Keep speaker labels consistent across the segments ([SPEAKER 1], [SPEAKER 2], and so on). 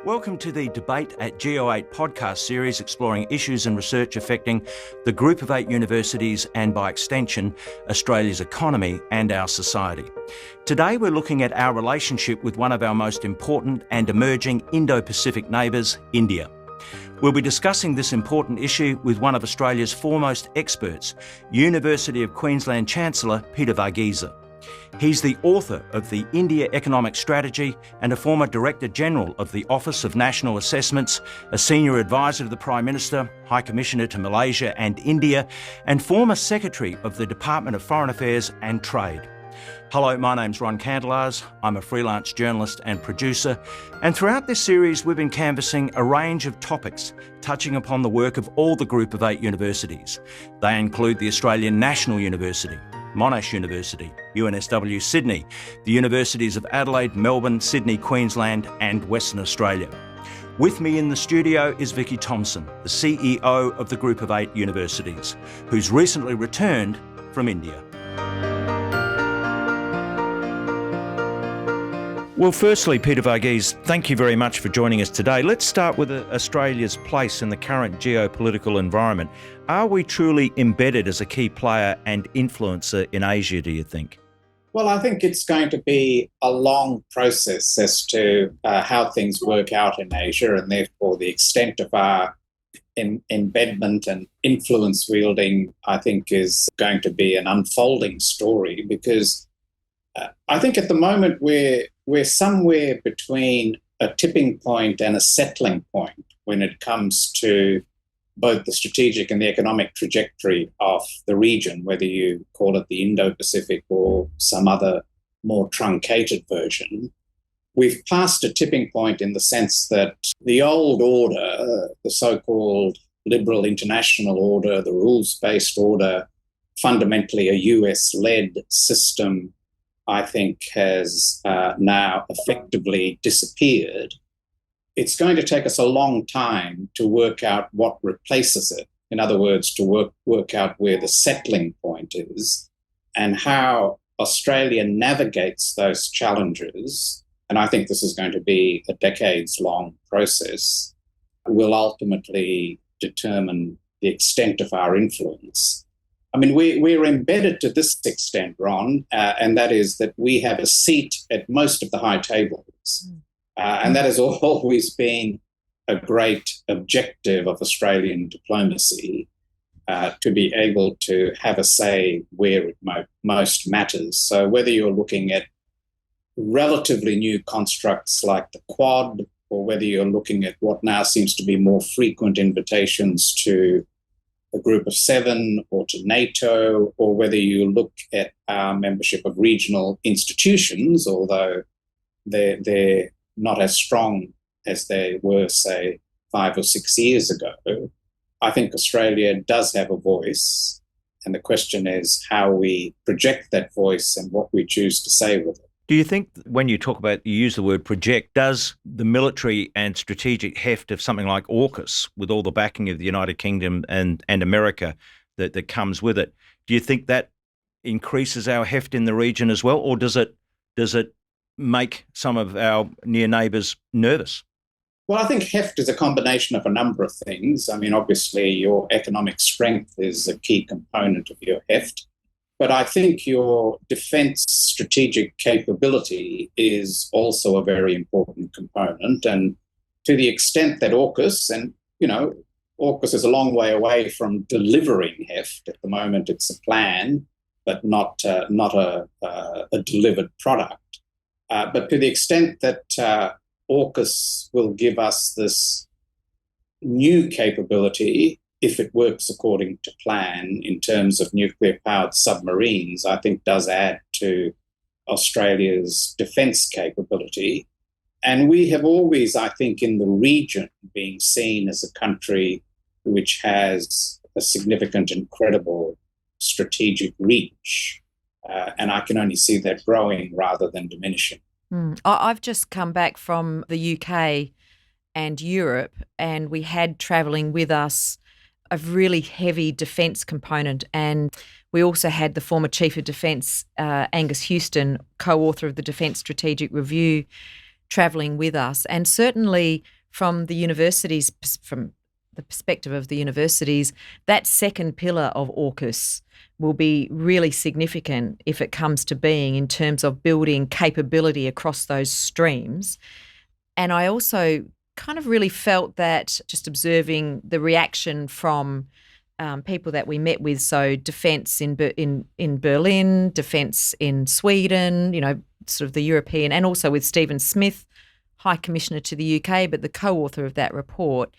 [SPEAKER 1] Welcome to the Debate at Go8 podcast series exploring issues and research affecting the Group of 8 universities and, by extension, Australia's economy and our society. Today we're looking at our relationship with one of our most important and emerging Indo-Pacific neighbours, India. We'll be discussing this important issue with one of Australia's foremost experts, University of Queensland Chancellor Peter Varghese. He's the author of the India Economic Strategy and a former Director General of the Office of National Assessments, a senior advisor to the Prime Minister, High Commissioner to Malaysia and India, and former Secretary of the Department of Foreign Affairs and Trade. Hello, my name's Ron Candelars. I'm a freelance journalist and producer, and throughout this series we've been canvassing a range of topics touching upon the work of all the Group of 8 universities. They include the Australian National University, Monash University, UNSW Sydney, the Universities of Adelaide, Melbourne, Sydney, Queensland and Western Australia. With me in the studio is Vicky Thompson, the CEO of the Group of 8 universities, who's recently returned from India. Well, firstly, Peter Varghese, thank you very much for joining us today. Let's start with Australia's place in the current geopolitical environment. Are we truly embedded as a key player and influencer in Asia, do you think?
[SPEAKER 2] Well, I think it's going to be a long process as to how things work out in Asia, and therefore the extent of our embedment and influence wielding, I think, is going to be an unfolding story, because I think at the moment we're somewhere between a tipping point and a settling point when it comes to both the strategic and the economic trajectory of the region, whether you call it the Indo-Pacific or some other more truncated version. We've passed a tipping point in the sense that the old order, the so-called liberal international order, the rules-based order, fundamentally a US-led system, I think has now effectively disappeared. It's going to take us a long time to work out what replaces it. In other words, to work out where the settling point is and how Australia navigates those challenges. And I think this is going to be a decades-long process, will ultimately determine the extent of our influence. I mean, we're embedded to this extent, Ron, and that is that we have a seat at most of the high tables. And that has always been a great objective of Australian diplomacy, to be able to have a say where it most matters. So whether you're looking at relatively new constructs like the Quad, or whether you're looking at what now seems to be more frequent invitations to a Group of 7 or to NATO, or whether you look at our membership of regional institutions, although they're not as strong as they were, say, 5 or 6 years ago, I think Australia does have a voice. And the question is how we project that voice and what we choose to say with it.
[SPEAKER 1] Do you think when you use the word project, does the military and strategic heft of something like AUKUS, with all the backing of the United Kingdom and America that comes with it, do you think that increases our heft in the region as well, or does it make some of our near neighbours nervous?
[SPEAKER 2] Well, I think heft is a combination of a number of things. I mean, obviously, your economic strength is a key component of your heft. But I think your defence strategic capability is also a very important component. And to the extent that AUKUS, and, AUKUS is a long way away from delivering heft. At the moment, it's a plan, but not a delivered product. But to the extent that AUKUS will give us this new capability, if it works according to plan in terms of nuclear-powered submarines, I think does add to Australia's defence capability. And we have always, I think, in the region been seen as a country which has a significant and credible strategic reach. And I can only see that growing rather than diminishing.
[SPEAKER 3] I've just come back from the UK and Europe, and we had travelling with us a really heavy defence component, and we also had the former Chief of Defence, Angus Houston, co-author of the Defence Strategic Review, travelling with us. And certainly from the universities, from the perspective of the universities, that second pillar of AUKUS will be really significant if it comes to being in terms of building capability across those streams. And I also kind of really felt that just observing the reaction from people that we met with, so defence in Berlin, defence in Sweden, sort of the European, and also with Stephen Smith, High Commissioner to the UK, but the co-author of that report,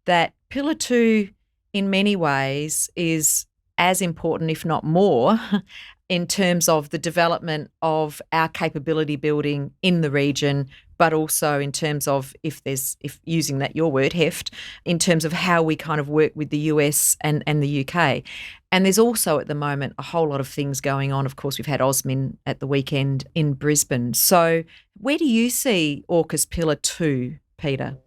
[SPEAKER 3] that Pillar 2 in many ways is as important, if not more, in terms of the development of our capability building in the region, but also in terms of, if using that your word, heft, in terms of how we kind of work with the US and the UK. And there's also at the moment a whole lot of things going on. Of course, we've had OSMIN at the weekend in Brisbane. So where do you see AUKUS Pillar 2, Peter?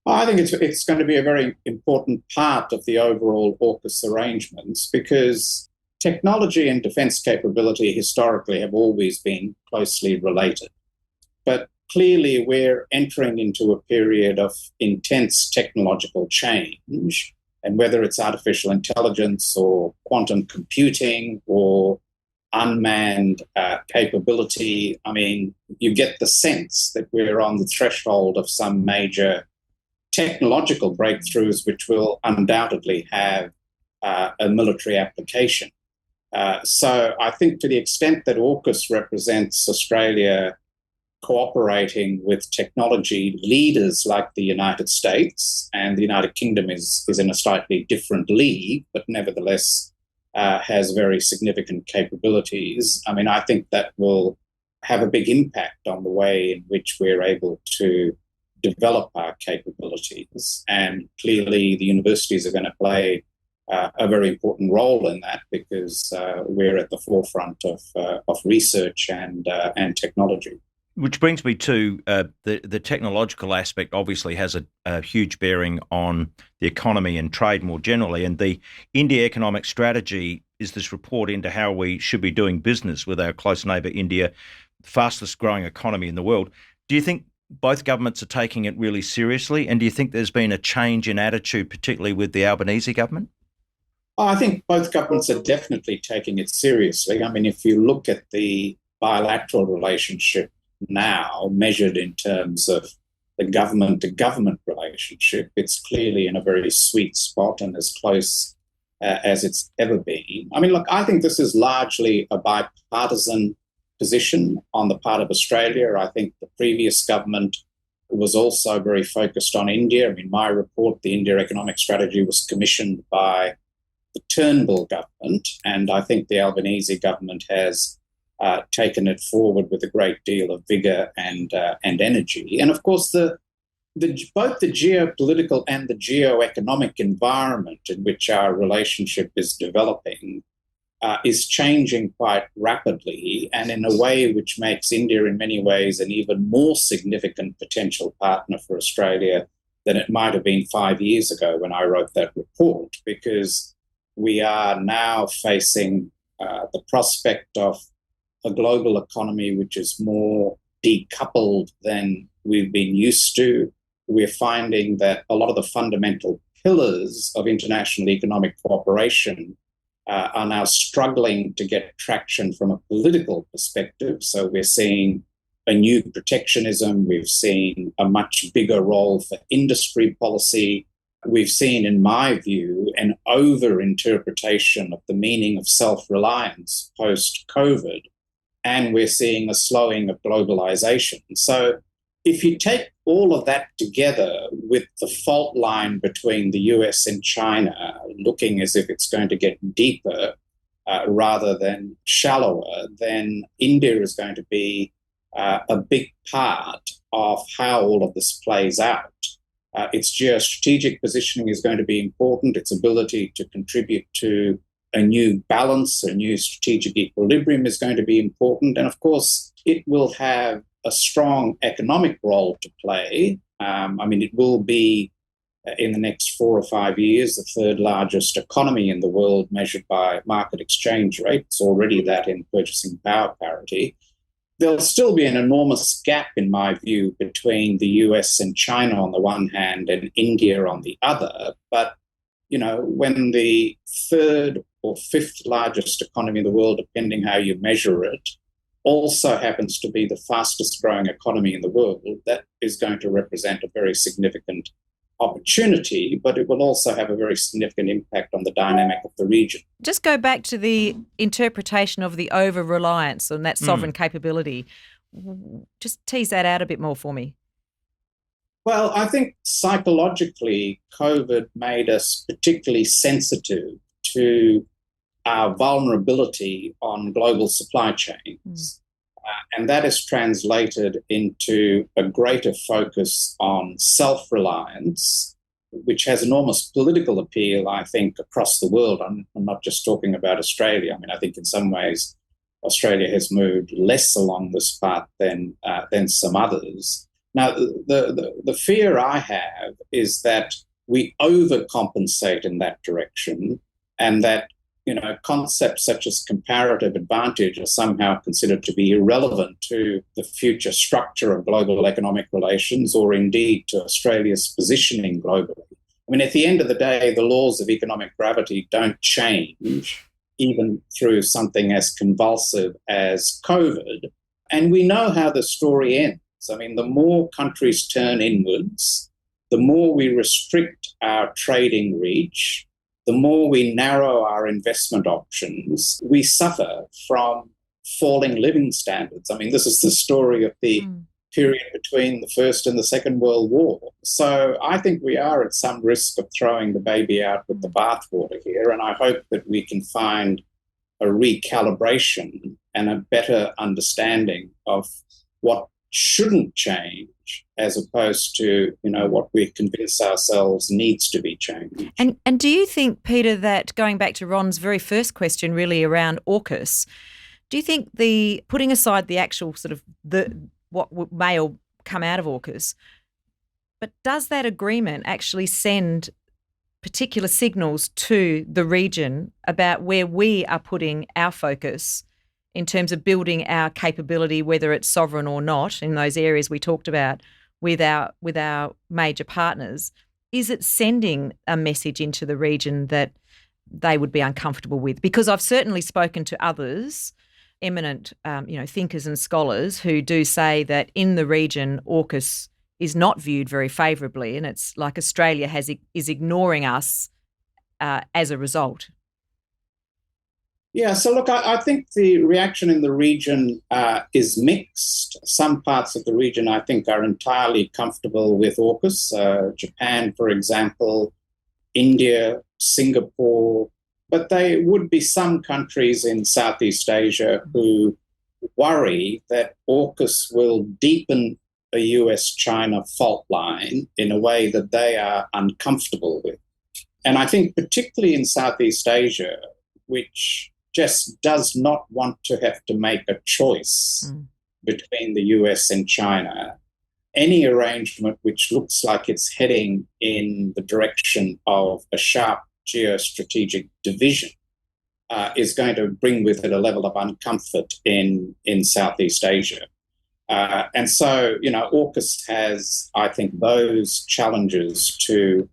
[SPEAKER 2] I think it's going to be a very important part of the overall AUKUS arrangements, because technology and defence capability historically have always been closely related. But clearly we're entering into a period of intense technological change, and whether it's artificial intelligence or quantum computing or unmanned capability, I mean, you get the sense that we're on the threshold of some major technological breakthroughs which will undoubtedly have a military application. So I think to the extent that AUKUS represents Australia cooperating with technology leaders like the United States, and the United Kingdom is in a slightly different league, but nevertheless has very significant capabilities. I mean, I think that will have a big impact on the way in which we're able to develop our capabilities. And clearly the universities are going to play a very important role in that, because we're at the forefront of research and technology.
[SPEAKER 1] Which brings me to the technological aspect obviously has a huge bearing on the economy and trade more generally. And the India Economic Strategy is this report into how we should be doing business with our close neighbour India, fastest growing economy in the world. Do you think both governments are taking it really seriously? And do you think there's been a change in attitude, particularly with the Albanese government?
[SPEAKER 2] I think both governments are definitely taking it seriously. I mean, if you look at the bilateral relationship now, measured in terms of the government-to-government relationship, it's clearly in a very sweet spot and as close as it's ever been. I mean, look, I think this is largely a bipartisan position on the part of Australia. I think the previous government was also very focused on India. I mean, my report, the India Economic Strategy, was commissioned by the Turnbull government, and I think the Albanese government has taken it forward with a great deal of vigour and energy. And of course, both the geopolitical and the geoeconomic environment in which our relationship is developing is changing quite rapidly, and in a way which makes India in many ways an even more significant potential partner for Australia than it might have been 5 years ago when I wrote that report, because we are now facing the prospect of a global economy which is more decoupled than we've been used to. We're finding that a lot of the fundamental pillars of international economic cooperation are now struggling to get traction from a political perspective. So we're seeing a new protectionism. We've seen a much bigger role for industry policy. We've seen, in my view, an over-interpretation of the meaning of self-reliance post-COVID, and we're seeing a slowing of globalization. So if you take all of that together with the fault line between the US and China looking as if it's going to get deeper rather than shallower, then India is going to be a big part of how all of this plays out. Its geostrategic positioning is going to be important. Its ability to contribute to a new balance, a new strategic equilibrium is going to be important. And of course, it will have a strong economic role to play. I mean, it will be, in the next 4 or 5 years, the third largest economy in the world measured by market exchange rate. It's already that in purchasing power parity. there'll still be an enormous gap, in my view, between the US and China on the one hand and India on the other. But, when the third or fifth largest economy in the world, depending how you measure it, also happens to be the fastest growing economy in the world, that is going to represent a very significant opportunity, but it will also have a very significant impact on the dynamic of the region.
[SPEAKER 3] Just go back to the interpretation of the over-reliance on that sovereign capability. Just tease that out a bit more for me.
[SPEAKER 2] Well, I think psychologically, COVID made us particularly sensitive to our vulnerability on global supply chains. And that is translated into a greater focus on self-reliance, which has enormous political appeal, I think, across the world. I'm not just talking about Australia. I mean, I think in some ways Australia has moved less along this path than some others. Now, the fear I have is that we overcompensate in that direction, and that concepts such as comparative advantage are somehow considered to be irrelevant to the future structure of global economic relations, or indeed to Australia's positioning globally. I mean, at the end of the day, the laws of economic gravity don't change, even through something as convulsive as COVID. And we know how the story ends. I mean, the more countries turn inwards, the more we restrict our trading reach, the more we narrow our investment options, we suffer from falling living standards. I mean, this is the story of the period between the First and the Second World War. So I think we are at some risk of throwing the baby out with the bathwater here, and I hope that we can find a recalibration and a better understanding of what shouldn't change, as opposed to, what we convince ourselves needs to be changed.
[SPEAKER 3] And do you think, Peter, that going back to Ron's very first question really around AUKUS, do you think the putting aside the actual sort of what may or come out of AUKUS, but does that agreement actually send particular signals to the region about where we are putting our focus in terms of building our capability, whether it's sovereign or not, in those areas we talked about with our major partners? Is it sending a message into the region that they would be uncomfortable with? Because I've certainly spoken to others, eminent thinkers and scholars, who do say that in the region AUKUS is not viewed very favourably, and it's like Australia is ignoring us as a result.
[SPEAKER 2] Yeah, so look, I think the reaction in the region is mixed. Some parts of the region, I think, are entirely comfortable with AUKUS. Japan, for example, India, Singapore. But there would be some countries in Southeast Asia who worry that AUKUS will deepen a US-China fault line in a way that they are uncomfortable with. And I think particularly in Southeast Asia, which just does not want to have to make a choice between the US and China, any arrangement which looks like it's heading in the direction of a sharp geostrategic division is going to bring with it a level of uncomfort in Southeast Asia. And so, AUKUS has, I think, those challenges to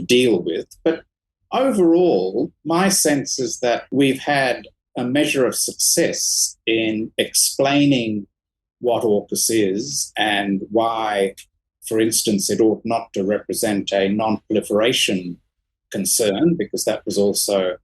[SPEAKER 2] deal with. But overall, my sense is that we've had a measure of success in explaining what AUKUS is and why, for instance, it ought not to represent a non-proliferation concern, because that was also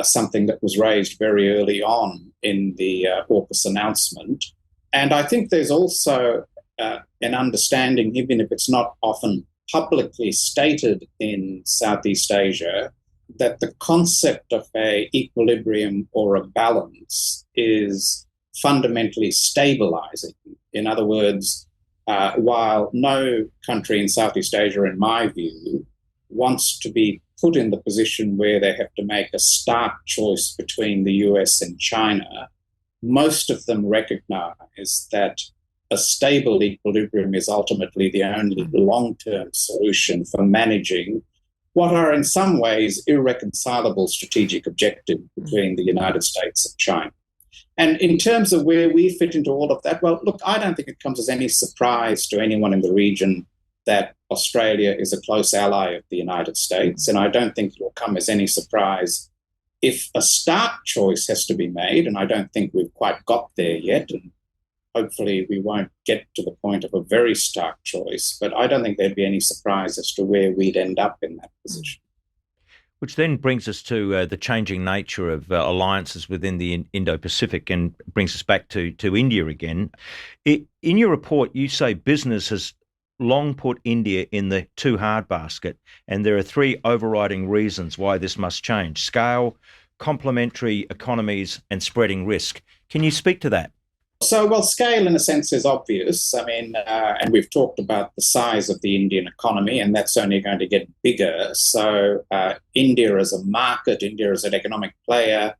[SPEAKER 2] something that was raised very early on in the AUKUS announcement. And I think there's also an understanding, even if it's not often publicly stated in Southeast Asia, that the concept of an equilibrium or a balance is fundamentally stabilizing. In other words, while no country in Southeast Asia, in my view, wants to be put in the position where they have to make a stark choice between the US and China, most of them recognize that a stable equilibrium is ultimately the only long-term solution for managing what are in some ways irreconcilable strategic objectives between the United States and China. And in terms of where we fit into all of that, well, look, I don't think it comes as any surprise to anyone in the region that Australia is a close ally of the United States. And I don't think it will come as any surprise if a stark choice has to be made, and I don't think we've quite got there yet, and hopefully we won't get to the point of a very stark choice, but I don't think there'd be any surprise as to where we'd end up in that position.
[SPEAKER 1] Which then brings us to the changing nature of alliances within the Indo-Pacific and brings us back to India again. In your report, you say business has long put India in the too hard basket, and there are three overriding reasons why this must change: scale, complementary economies, and spreading risk. Can you speak to that?
[SPEAKER 2] So, well, scale in a sense is obvious. I mean, and we've talked about the size of the Indian economy, and that's only going to get bigger. So India as a market, India as an economic player,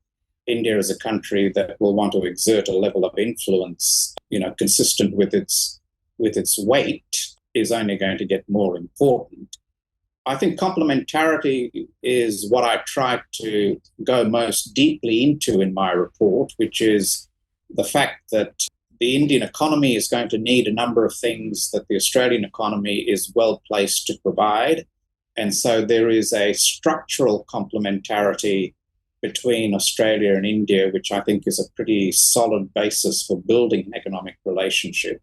[SPEAKER 2] India as a country that will want to exert a level of influence, consistent with its weight, is only going to get more important. I think complementarity is what I tried to go most deeply into in my report, which is the fact that the Indian economy is going to need a number of things that the Australian economy is well placed to provide. And so there is a structural complementarity between Australia and India, which I think is a pretty solid basis for building an economic relationship.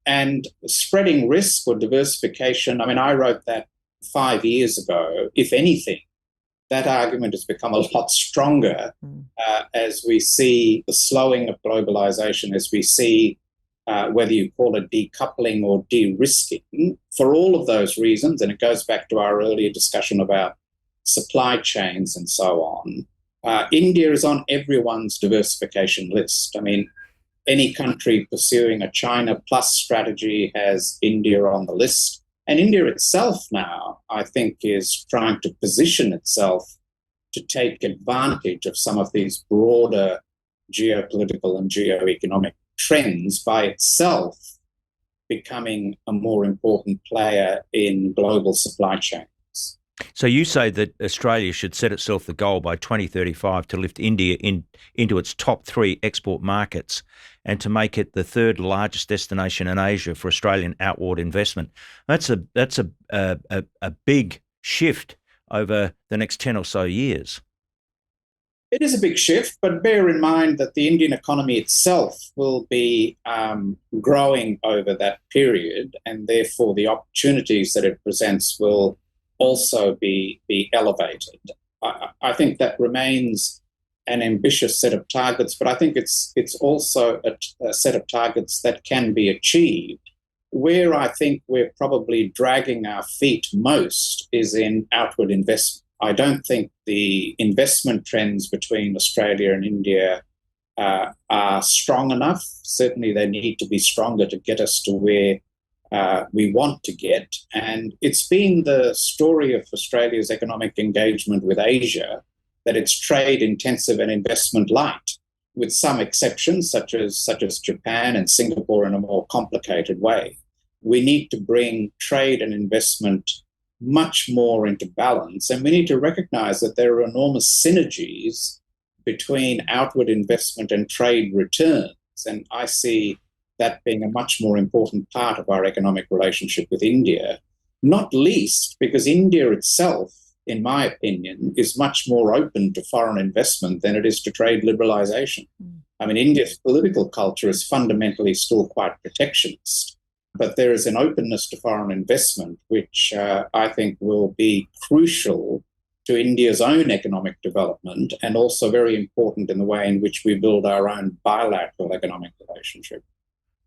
[SPEAKER 2] And spreading risk or diversification, I mean, I wrote that 5 years ago. If anything, that argument has become a lot stronger as we see the slowing of globalization, as we see whether you call it decoupling or de-risking, for all of those reasons, and it goes back to our earlier discussion about supply chains and so on. India is on everyone's diversification list. I mean, any country pursuing a China plus strategy has India on the list. And India itself now, I think, is trying to position itself to take advantage of some of these broader geopolitical and geoeconomic trends by itself becoming a more important player in global supply chains.
[SPEAKER 1] So you say that Australia should set itself the goal by 2035 to lift India into its top three export markets and to make it the third largest destination in Asia for Australian outward investment. That's a big shift over the next 10 or so years.
[SPEAKER 2] It is a big shift, but bear in mind that the Indian economy itself will be growing over that period, and therefore the opportunities that it presents will also be elevated. I think that remains an ambitious set of targets, but I think it's also a set of targets that can be achieved. Where I think we're probably dragging our feet most is in outward investment. I don't think the investment trends between Australia and India are strong enough. Certainly they need to be stronger to get us to where we want to get. And it's been the story of Australia's economic engagement with Asia that it's trade intensive and investment light, with some exceptions such as Japan and Singapore in a more complicated way. We need to bring trade and investment much more into balance, and we need to recognize that there are enormous synergies between outward investment and trade returns. And I see that being a much more important part of our economic relationship with India, not least because India itself, in my opinion, is much more open to foreign investment than it is to trade liberalization. I mean, India's political culture is fundamentally still quite protectionist, but there is an openness to foreign investment, which I think will be crucial to India's own economic development and also very important in the way in which we build our own bilateral economic relationship.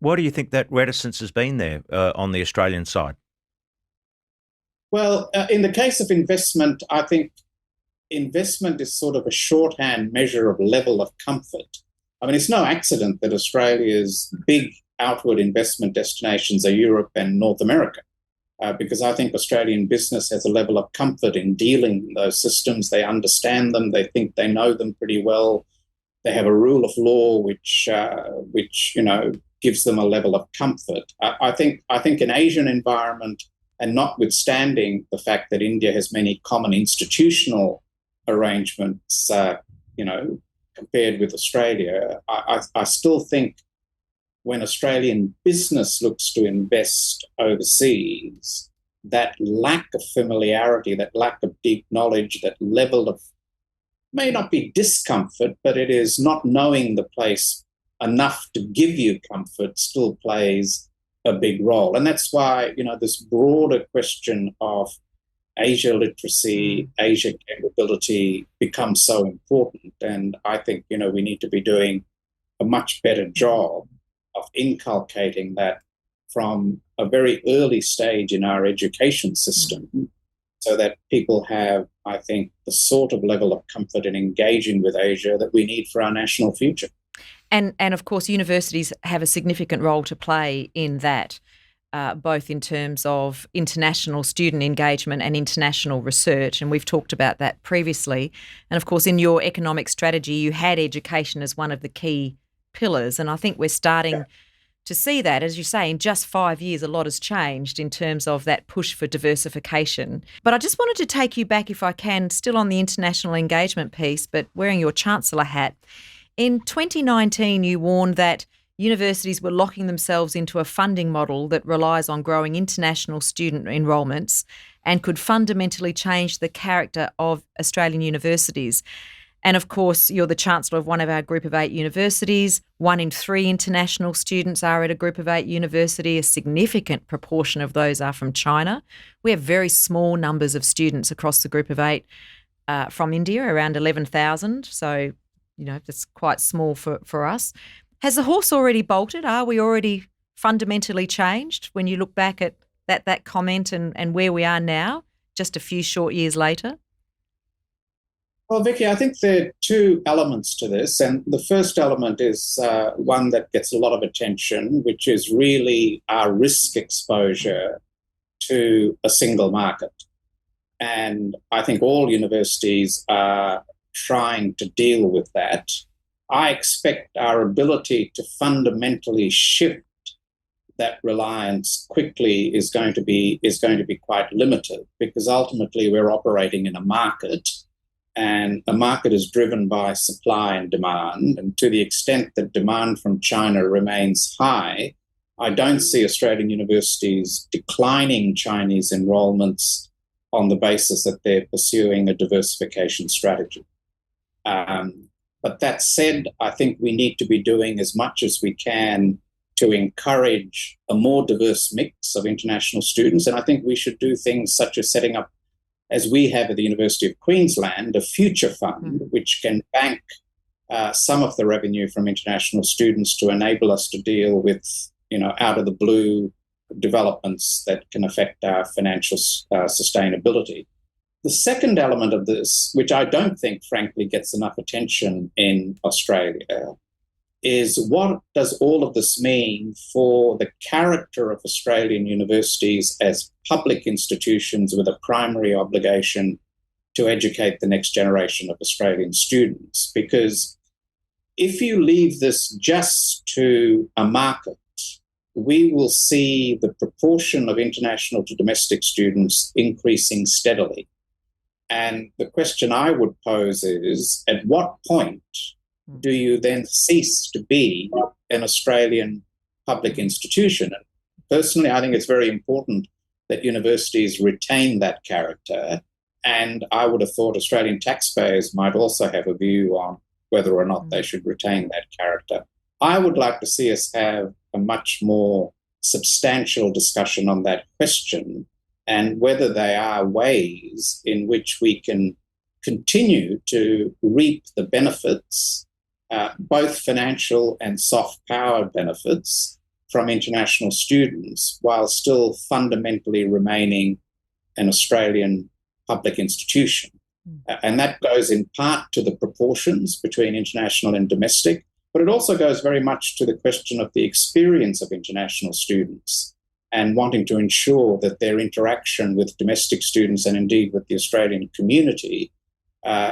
[SPEAKER 1] Why do you think that reticence has been there on the Australian side?
[SPEAKER 2] Well, in the case of investment, I think investment is sort of a shorthand measure of level of comfort. I mean, it's no accident that Australia's big outward investment destinations are Europe and North America, because I think Australian business has a level of comfort in dealing in those systems. They understand them. They think they know them pretty well. They have a rule of law which gives them a level of comfort. I think an Asian environment, and notwithstanding the fact that India has many common institutional arrangements, compared with Australia. I still think when Australian business looks to invest overseas, that lack of familiarity, that lack of deep knowledge, that level of may not be discomfort, but it is not knowing the place enough to give you comfort still plays a big role. And that's why, this broader question of Asia literacy, Asia capability becomes so important. And I think, we need to be doing a much better job of inculcating that from a very early stage in our education system so that people have, I think, the sort of level of comfort in engaging with Asia that we need for our national future.
[SPEAKER 3] And of course, universities have a significant role to play in that, both in terms of international student engagement and international research. And we've talked about that previously. And of course, in your economic strategy, you had education as one of the key pillars. And I think we're starting to see that, as you say, in just 5 years, a lot has changed in terms of that push for diversification. But I just wanted to take you back, if I can, still on the international engagement piece, but wearing your Chancellor hat. In 2019, you warned that universities were locking themselves into a funding model that relies on growing international student enrolments and could fundamentally change the character of Australian universities. And of course, you're the Chancellor of one of our Group of 8 universities. 1 in 3 international students are at a Group of 8 university. A significant proportion of those are from China. We have very small numbers of students across the Group of 8 from India, around 11,000. So, that's quite small for us. Has the horse already bolted? Are we already fundamentally changed when you look back at that comment and where we are now, just a few short years later?
[SPEAKER 2] Well, Vicky, I think there are 2 elements to this. And the first element is one that gets a lot of attention, which is really our risk exposure to a single market. And I think all universities are trying to deal with that. I expect our ability to fundamentally shift that reliance quickly is going to be quite limited, because ultimately we're operating in a market, and a market is driven by supply and demand. And to the extent that demand from China remains high, I don't see Australian universities declining Chinese enrolments on the basis that they're pursuing a diversification strategy. But that said, I think we need to be doing as much as we can to encourage a more diverse mix of international students. And I think we should do things such as setting up, as we have at the University of Queensland, a future fund which can bank some of the revenue from international students to enable us to deal with, out of the blue developments that can affect our financial sustainability. The second element of this, which I don't think, frankly, gets enough attention in Australia, is what does all of this mean for the character of Australian universities as public institutions with a primary obligation to educate the next generation of Australian students? Because if you leave this just to a market, we will see the proportion of international to domestic students increasing steadily. And the question I would pose is, at what point do you then cease to be an Australian public institution? And personally, I think it's very important that universities retain that character. And I would have thought Australian taxpayers might also have a view on whether or not they should retain that character. I would like to see us have a much more substantial discussion on that question, and whether there are ways in which we can continue to reap the benefits, both financial and soft power benefits, from international students while still fundamentally remaining an Australian public institution. And that goes in part to the proportions between international and domestic, but it also goes very much to the question of the experience of international students and wanting to ensure that their interaction with domestic students and indeed with the Australian community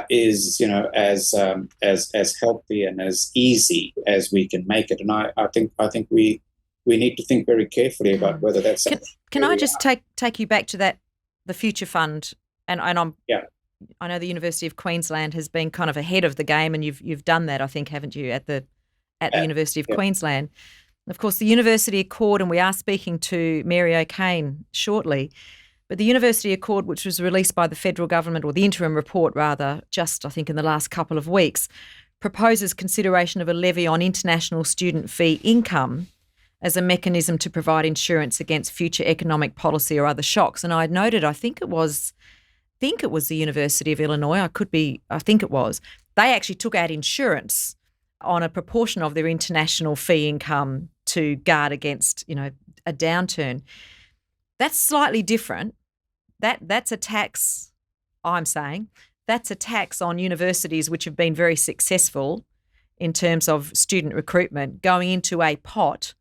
[SPEAKER 2] is, as healthy and as easy as we can make it. And I think we need to think very carefully about whether that's.
[SPEAKER 3] Can I just take you back to that, the Future Fund, and I'm I know the University of Queensland has been kind of ahead of the game, and you've done that, I think, haven't you, at the University of Queensland? Of course, the University Accord, and we are speaking to Mary O'Kane shortly, but the University Accord, which was released by the federal government, or the interim report rather, just I think in the last couple of weeks, proposes consideration of a levy on international student fee income as a mechanism to provide insurance against future economic policy or other shocks. And I noted, I think it was the University of Illinois, I think it was, they actually took out insurance on a proportion of their international fee income to guard against, a downturn. That's slightly different. That's a tax, I'm saying. That's a tax on universities which have been very successful in terms of student recruitment, going into a pot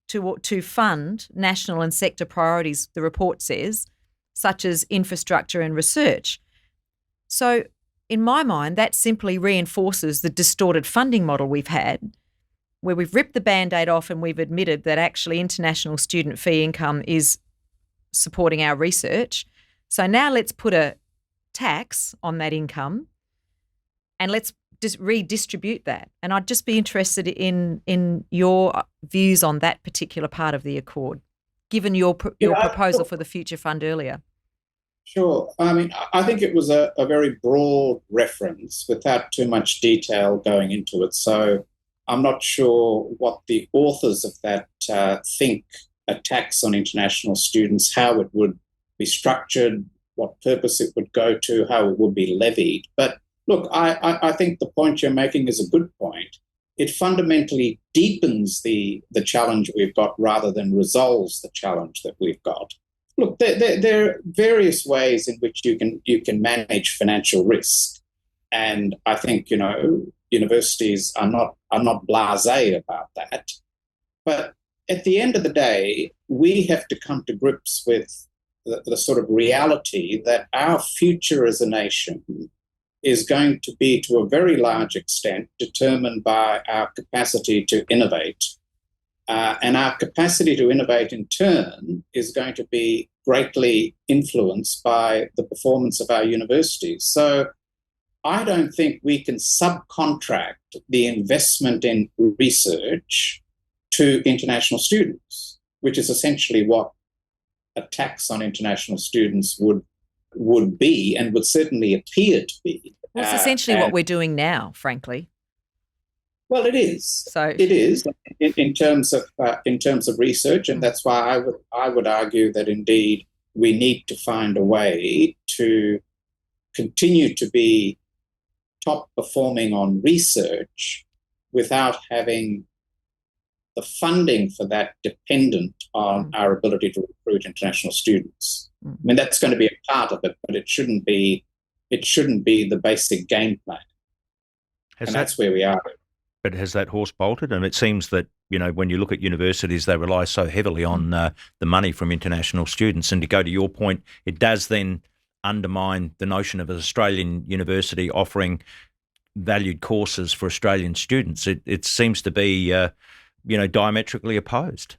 [SPEAKER 3] to fund national and sector priorities, the report says, such as infrastructure and research. So in my mind, that simply reinforces the distorted funding model we've had, where we've ripped the Band-Aid off and we've admitted that actually international student fee income is supporting our research. So now let's put a tax on that income and let's just redistribute that. And I'd just be interested in your views on that particular part of the Accord, given your proposal for the Future Fund earlier.
[SPEAKER 2] Sure. I mean, I think it was a very broad reference without too much detail going into it. So I'm not sure what the authors of that think a tax on international students, how it would be structured, what purpose it would go to, how it would be levied. But look, I think the point you're making is a good point. It fundamentally deepens the challenge we've got rather than resolves the challenge that we've got. Look, there are various ways in which you can manage financial risk, and I think universities are not blasé about that. But at the end of the day, we have to come to grips with the sort of reality that our future as a nation is going to be, to a very large extent, determined by our capacity to innovate. And our capacity to innovate, in turn, is going to be greatly influenced by the performance of our universities. So I don't think we can subcontract the investment in research to international students, which is essentially what a tax on international students would be, and would certainly appear to be.
[SPEAKER 3] Well, it's essentially what we're doing now, frankly.
[SPEAKER 2] Well, it is.
[SPEAKER 3] So
[SPEAKER 2] it is in terms of research, and that's why I would argue that indeed we need to find a way to continue to be top performing on research without having the funding for that dependent on our ability to recruit international students. I mean, that's going to be a part of it, but it shouldn't be the basic game plan. That's where we are.
[SPEAKER 1] But has that horse bolted? And it seems that, when you look at universities, they rely so heavily on the money from international students. And to go to your point, it does then undermine the notion of an Australian university offering valued courses for Australian students. It seems to be, diametrically opposed.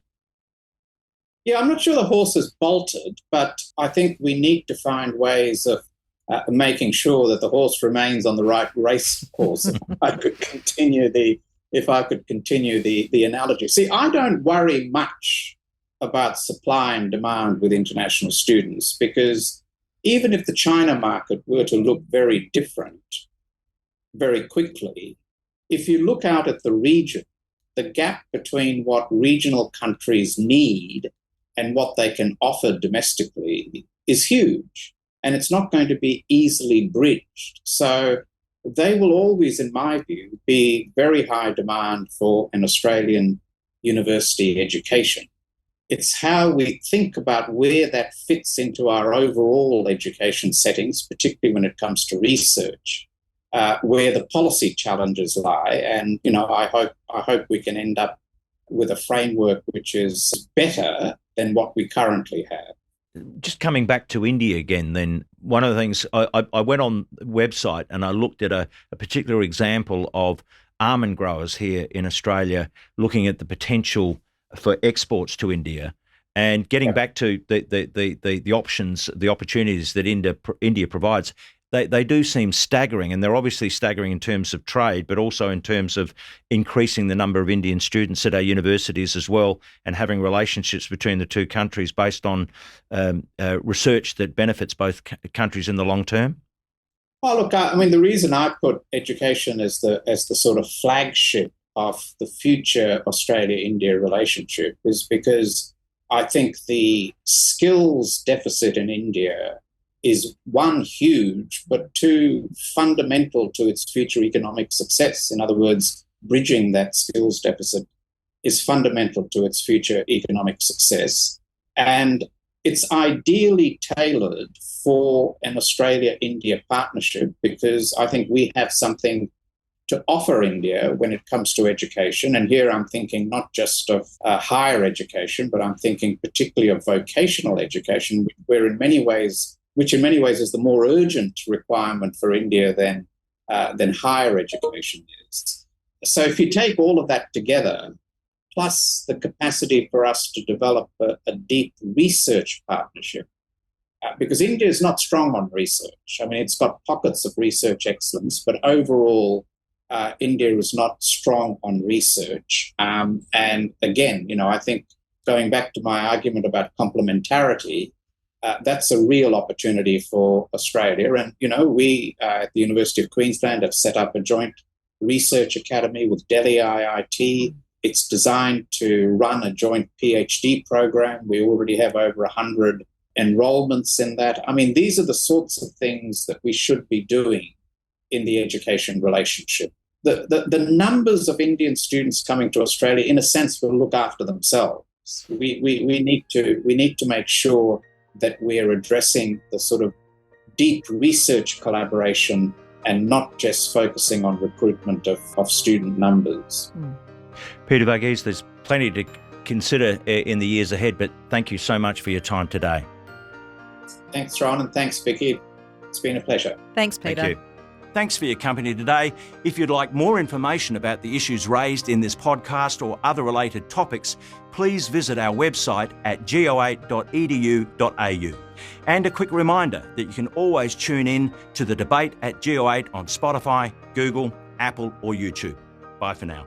[SPEAKER 2] Yeah, I'm not sure the horse has bolted, but I think we need to find ways of making sure that the horse remains on the right race course. If I could continue the analogy. See, I don't worry much about supply and demand with international students, because even if the China market were to look very different very quickly, if you look out at the region, the gap between what regional countries need and what they can offer domestically is huge. And it's not going to be easily bridged. So they will always, in my view, be very high demand for an Australian university education. It's how we think about where that fits into our overall education settings, particularly when it comes to research, where the policy challenges lie. And, I hope we can end up with a framework which is better than what we currently have.
[SPEAKER 1] Just coming back to India again, then, one of the things, I went on the website and I looked at a particular example of almond growers here in Australia looking at the potential for exports to India, and getting back to the options, the opportunities that India provides. they do seem staggering, and they're obviously staggering in terms of trade, but also in terms of increasing the number of Indian students at our universities as well, and having relationships between the two countries based on research that benefits both countries in the long term?
[SPEAKER 2] Well, look, I mean, the reason I put education as the sort of flagship of the future Australia-India relationship is because I think the skills deficit in India is, one, huge, but two, fundamental to its future economic success. In other words, bridging that skills deficit is fundamental to its future economic success. And it's ideally tailored for an Australia-India partnership because I think we have something to offer India when it comes to education. And here I'm thinking not just of higher education, but I'm thinking particularly of vocational education, which in many ways is the more urgent requirement for India than higher education is. So if you take all of that together, plus the capacity for us to develop a deep research partnership, because India is not strong on research. I mean, it's got pockets of research excellence, but overall, India is not strong on research. And again, I think going back to my argument about complementarity, that's a real opportunity for Australia. And, we at the University of Queensland have set up a joint research academy with Delhi IIT. It's designed to run a joint PhD program. We already have over 100 enrollments in that. I mean, these are the sorts of things that we should be doing in the education relationship. The numbers of Indian students coming to Australia, in a sense, will look after themselves. We need to make sure that we're addressing the sort of deep research collaboration and not just focusing on recruitment of student numbers.
[SPEAKER 1] Peter Varghese, there's plenty to consider in the years ahead, but thank you so much for your time today.
[SPEAKER 2] Thanks, Ron, and thanks, Vicky. It's been a pleasure.
[SPEAKER 3] Thanks, Peter.
[SPEAKER 1] Thank you. Thanks for your company today. If you'd like more information about the issues raised in this podcast or other related topics, please visit our website at go8.edu.au. And a quick reminder that you can always tune in to the debate at Go8 on Spotify, Google, Apple or YouTube. Bye for now.